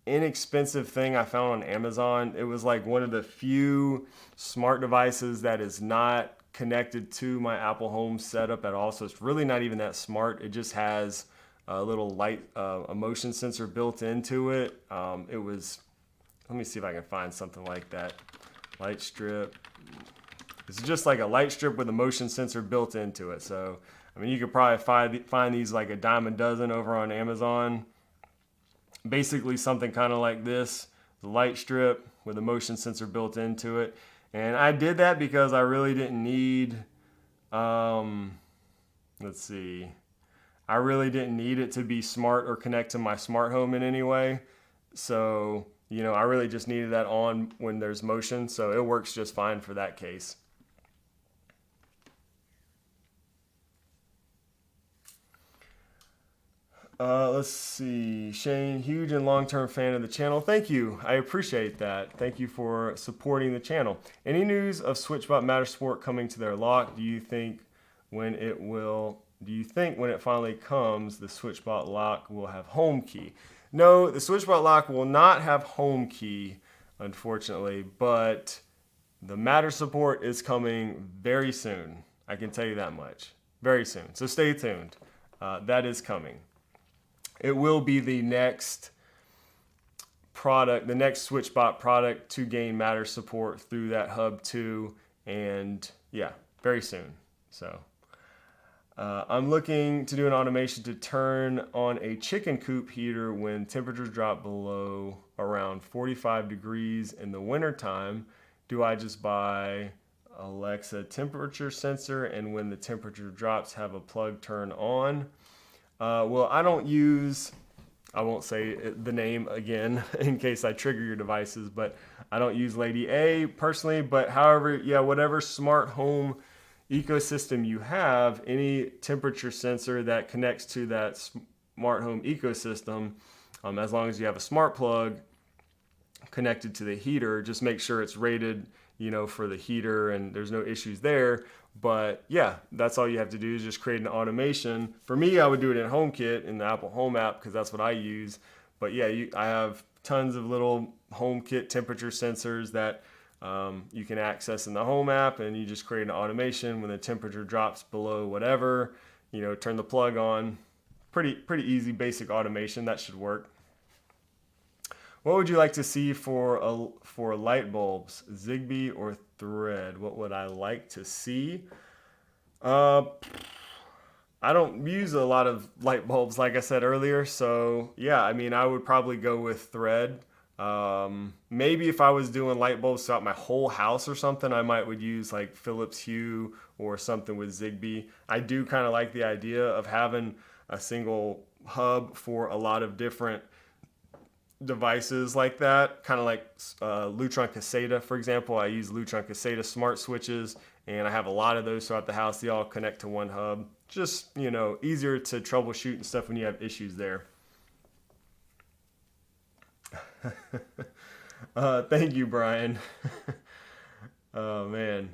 inexpensive thing I found on Amazon. It was like one of the few smart devices that is not connected to my Apple Home setup at all. So it's really not even that smart. It just has a little light, a motion sensor built into it. Let me see if I can find something like that. Light strip. It's just like a light strip with a motion sensor built into it. So, I mean, you could probably find these like a dime a dozen over on Amazon. Basically something kind of like this, the light strip with a motion sensor built into it. And I did that because I really didn't need, I really didn't need it to be smart or connect to my smart home in any way. So, I really just needed that on when there's motion. So it works just fine for that case. Let's see. Shane, huge and long-term fan of the channel. Thank you. I appreciate that. Thank you for supporting the channel. Any news of SwitchBot Mattersport coming to their lock? Do you think when it finally comes, the SwitchBot lock will have Homekit? No, the SwitchBot lock will not have Homekit, unfortunately, but the Matter support is coming very soon. I can tell you that much. Very soon. So stay tuned. That is coming. It will be the next product, the next SwitchBot product to gain Matter support through that hub 2, and yeah, very soon. So I'm looking to do an automation to turn on a chicken coop heater when temperatures drop below around 45 degrees in the wintertime. Do I just buy Alexa temperature sensor and when the temperature drops have a plug turn on? Well, I won't say the name again in case I trigger your devices, but I don't use Lady A personally. But however, yeah, whatever smart home ecosystem you have, any temperature sensor that connects to that smart home ecosystem, as long as you have a smart plug connected to the heater, just make sure it's rated, for the heater and there's no issues there. But yeah, that's all you have to do is just create an automation. For me, I would do it in HomeKit in the Apple Home app because that's what I use. But yeah, I have tons of little HomeKit temperature sensors that you can access in the Home app, and you just create an automation when the temperature drops below whatever, turn the plug on. Pretty easy, basic automation. That should work. What would you like to see for light bulbs, Zigbee or Thread? What would I like to see? I don't use a lot of light bulbs, like I said earlier. So yeah, I would probably go with Thread. Maybe if I was doing light bulbs throughout my whole house or something, I would use like Philips Hue or something with Zigbee. I do kind of like the idea of having a single hub for a lot of different devices like that, kind of like Lutron Caseta, for example. I use Lutron Caseta smart switches, and I have a lot of those throughout the house. They all connect to one hub. Just, easier to troubleshoot and stuff when you have issues there. Thank you, Brian. Oh man.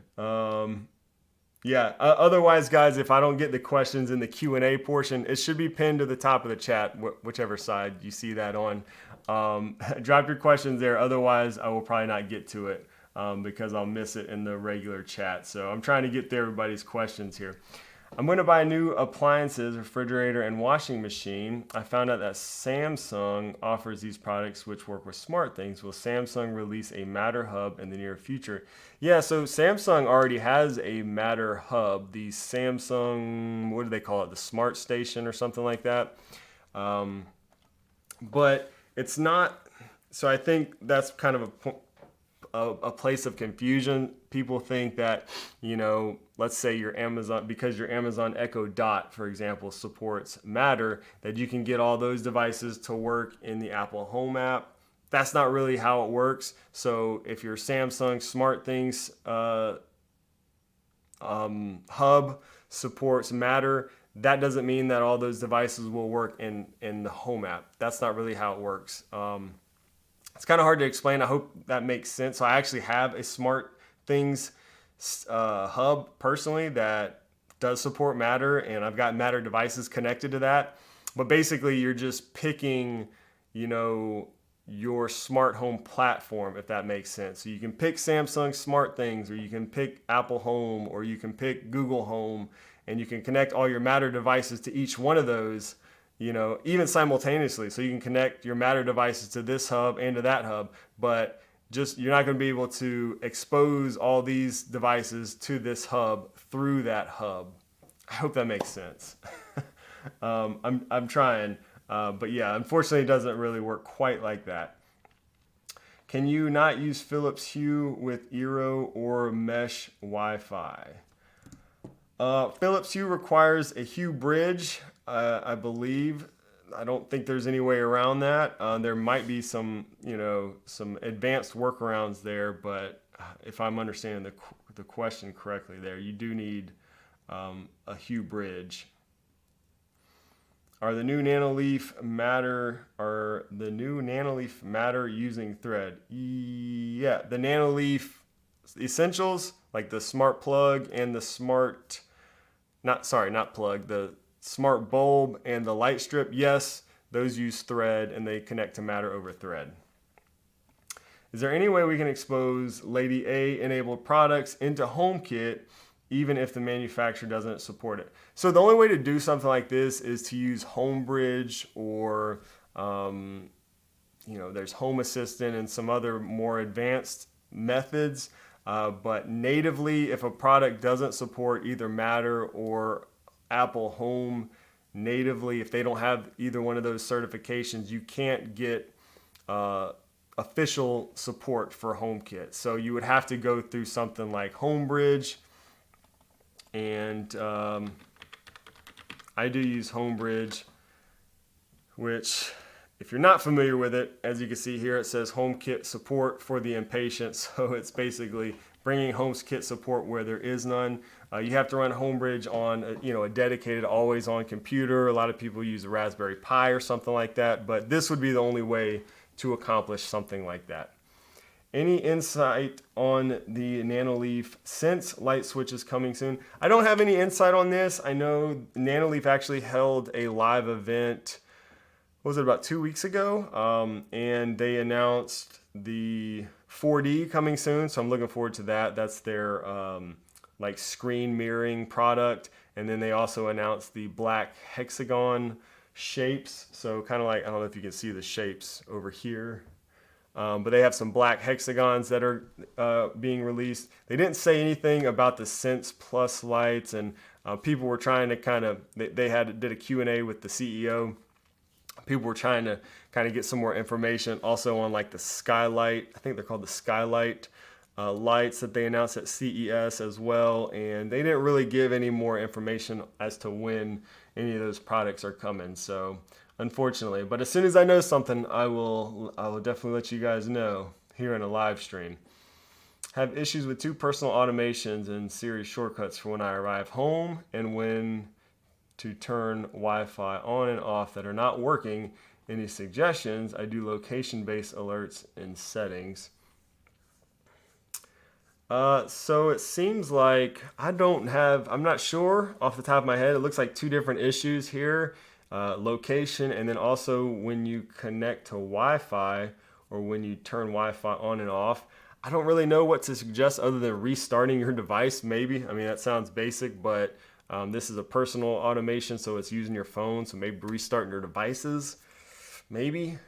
Yeah. Otherwise, guys, if I don't get the questions in the Q&A portion, it should be pinned to the top of the chat, whichever side you see that on. Drop your questions there. Otherwise, I will probably not get to it because I'll miss it in the regular chat. So I'm trying to get to everybody's questions here. I'm going to buy new appliances, refrigerator, and washing machine. I found out that Samsung offers these products which work with SmartThings. Will Samsung release a Matter Hub in the near future? Yeah, so Samsung already has a Matter Hub. The Samsung, what do they call it? The Smart Station or something like that. But it's not, so I think that's kind of a place of confusion. People think that, let's say your Amazon, because your Amazon Echo Dot, for example, supports Matter, that you can get all those devices to work in the Apple Home app. That's not really how it works. So if your Samsung SmartThings hub supports Matter, that doesn't mean that all those devices will work in the Home app. That's not really how it works. It's kind of hard to explain. I hope that makes sense. So I actually have a SmartThings hub personally that does support Matter, and I've got Matter devices connected to that. But basically, you're just picking, your smart home platform, if that makes sense. So you can pick Samsung SmartThings, or you can pick Apple Home, or you can pick Google Home, and you can connect all your Matter devices to each one of those, even simultaneously. So you can connect your Matter devices to this hub and to that hub, but you're not going to be able to expose all these devices to this hub through that hub. I hope that makes sense. I'm trying, but yeah, unfortunately it doesn't really work quite like that. Can you not use Philips Hue with Eero or Mesh Wi-Fi? Philips Hue requires a Hue bridge, I believe. I don't think there's any way around that. There might be some advanced workarounds there, but if I'm understanding the question correctly there, you do need a Hue bridge. Are the new Nanoleaf Matter using Thread? Yeah, the Nanoleaf Essentials, like the Smart Plug and the Smart Bulb and the Light Strip, yes, those use Thread and they connect to Matter over Thread. Is there any way we can expose Lady A enabled products into HomeKit even if the manufacturer doesn't support it? So the only way to do something like this is to use HomeBridge or there's Home Assistant and some other more advanced methods. But natively, if a product doesn't support either Matter or Apple Home natively, if they don't have either one of those certifications, you can't get official support for HomeKit. So you would have to go through something like HomeBridge, and I do use HomeBridge, which, if you're not familiar with it, as you can see here, it says HomeKit support for the impatient. So it's basically bringing HomeKit support where there is none. You have to run HomeBridge on a dedicated always-on computer. A lot of people use a Raspberry Pi or something like that, but this would be the only way to accomplish something like that. Any insight on the Nanoleaf Sense light switch is coming soon? I don't have any insight on this. I know Nanoleaf actually held a live event, was it about 2 weeks ago? And they announced the 4D coming soon, so I'm looking forward to that. That's their screen mirroring product. And then they also announced the black hexagon shapes. So kind of like, I don't know if you can see the shapes over here. But they have some black hexagons that are being released. They didn't say anything about the Sense Plus lights, and people were trying to did a Q&A with the CEO. People were trying to kind of get some more information also on like the Skylight. I think they're called the Skylight lights that they announced at CES as well. And they didn't really give any more information as to when any of those products are coming. So unfortunately, but as soon as I know something, I will definitely let you guys know here in a live stream. Have issues with 2 personal automations and Siri shortcuts for when I arrive home and when to turn Wi-Fi on and off that are not working Any suggestions? I do location-based alerts in settings. So it seems like I'm not sure off the top of my head. It looks like two different issues here. Location, and then also when you connect to Wi-Fi or when you turn Wi-Fi on and off. I don't really know what to suggest other than restarting your device, maybe. I mean, that sounds basic, but this is a personal automation, so it's using your phone, so maybe restarting your devices, maybe.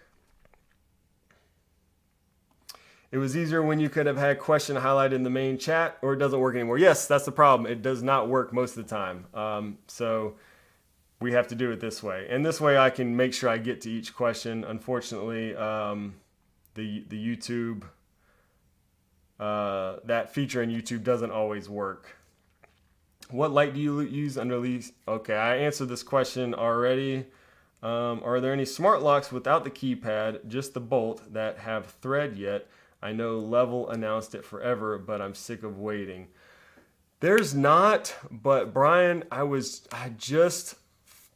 It was easier when you could have had question highlighted in the main chat, or it doesn't work anymore. Yes, that's the problem. It does not work most of the time. So we have to do it this way. And this way I can make sure I get to each question. Unfortunately, the YouTube, that feature in YouTube doesn't always work. What light do you use under these? Okay, I answered this question already. Are there any smart locks without the keypad, just the bolt, that have thread yet? I know Level announced it forever, but I'm sick of waiting. There's not, but Brian, I just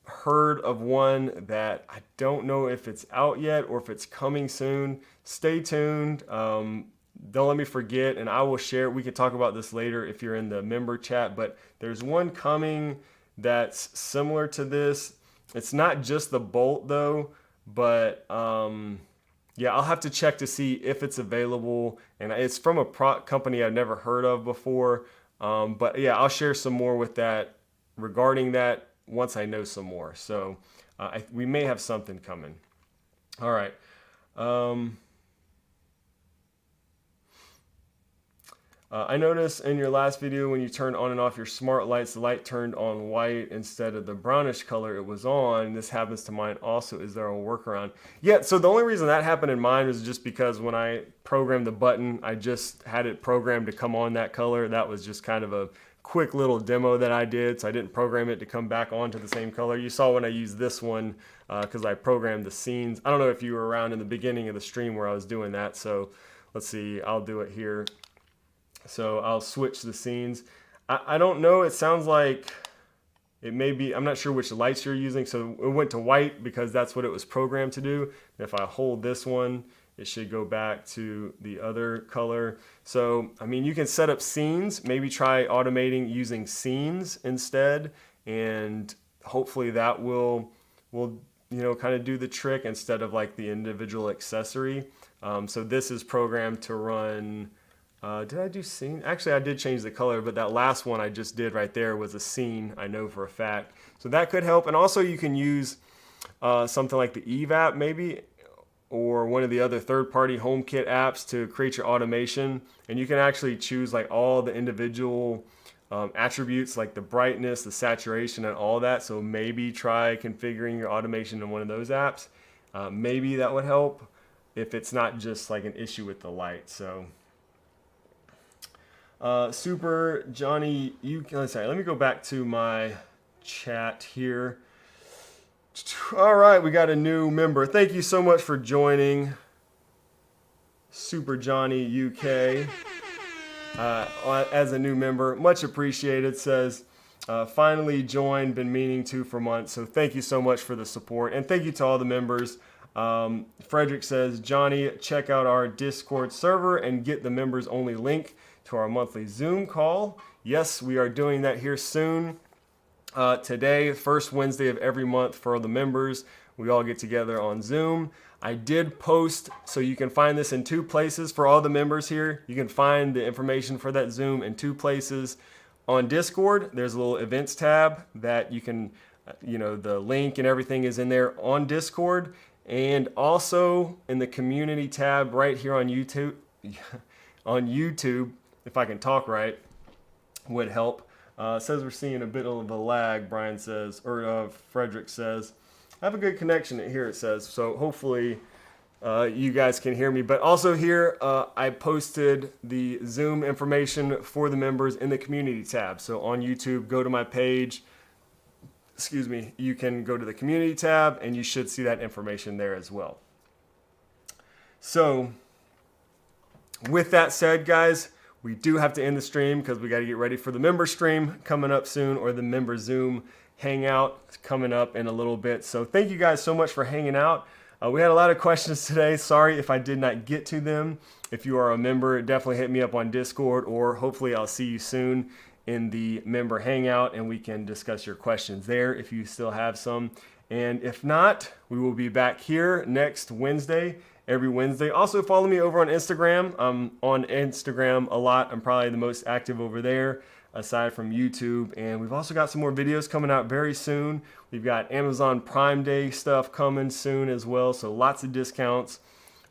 heard of one that I don't know if it's out yet or if it's coming soon. Stay tuned. Don't let me forget, and I will share. We can talk about this later if you're in the member chat, but there's one coming that's similar to this. It's not just the bolt though, but yeah, I'll have to check to see if it's available, and it's from a company I've never heard of before. But yeah, I'll share some more with that regarding that once I know some more. So we may have something coming. All right. I noticed in your last video when you turned on and off your smart lights, the light turned on white instead of the brownish color it was on. This happens to mine also. Is there a workaround? Yeah, so the only reason that happened in mine was just because when I programmed the button, I just had it programmed to come on that color. That was just kind of a quick little demo that I did, so I didn't program it to come back onto the same color. You saw when I used this one because I programmed the scenes. I don't know if you were around in the beginning of the stream where I was doing that, so let's see, I'll do it here. So I'll switch the scenes. I don't know, it sounds like it may be, I'm not sure which lights you're using. So it went to white because that's what it was programmed to do. And if I hold this one, it should go back to the other color. So, I mean, you can set up scenes, maybe try automating using scenes instead. And hopefully that will kind of do the trick instead of like the individual accessory. So this is programmed to run, did I do scene? Actually, I did change the color, but that last one I just did right there was a scene, I know for a fact. So that could help. And also you can use something like the Eve app maybe, or one of the other third-party Homekit apps to create your automation. And you can actually choose like all the individual attributes like the brightness, the saturation, and all that. So maybe try configuring your automation in one of those apps. Maybe that would help if it's not just like an issue with the light. So Super Johnny, sorry, let me go back to my chat here. All right, we got a new member. Thank you so much for joining, Super Johnny UK, as a new member. Much appreciated. Says, finally joined, been meaning to for months. So thank you so much for the support. And thank you to all the members. Frederick says, Johnny, check out our Discord server and get the members only link to our monthly Zoom call. Yes, we are doing that here soon. Today, first Wednesday of every month for the members, we all get together on Zoom. I did post, so you can find this in two places for all the members here. You can find the information for that Zoom in two places. On Discord, there's a little events tab that you can, the link and everything is in there on Discord. And also in the community tab right here on YouTube, if I can talk right, would help. Says we're seeing a bit of a lag, Brian says, or Frederick says. I have a good connection here, it says, so hopefully you guys can hear me. But also here, I posted the Zoom information for the members in the community tab. So on YouTube, go to my page, you can go to the community tab and you should see that information there as well. So with that said, guys, we do have to end the stream because we got to get ready for the member stream coming up soon, or the member Zoom hangout coming up in a little bit. So thank you guys so much for hanging out. We had a lot of questions today. Sorry if I did not get to them. If you are a member, definitely hit me up on Discord, or hopefully I'll see you soon in the member hangout and we can discuss your questions there if you still have some. And if not, we will be back here next Wednesday, every Wednesday. Also follow me over on Instagram. I'm on Instagram a lot. I'm probably the most active over there aside from YouTube. And we've also got some more videos coming out very soon. We've got Amazon Prime Day stuff coming soon as well. So lots of discounts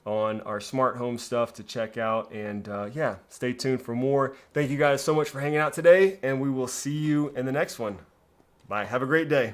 on our smart home stuff to check out. And yeah, stay tuned for more. Thank you guys so much for hanging out today, and we will see you in the next one. Bye. Have a great day.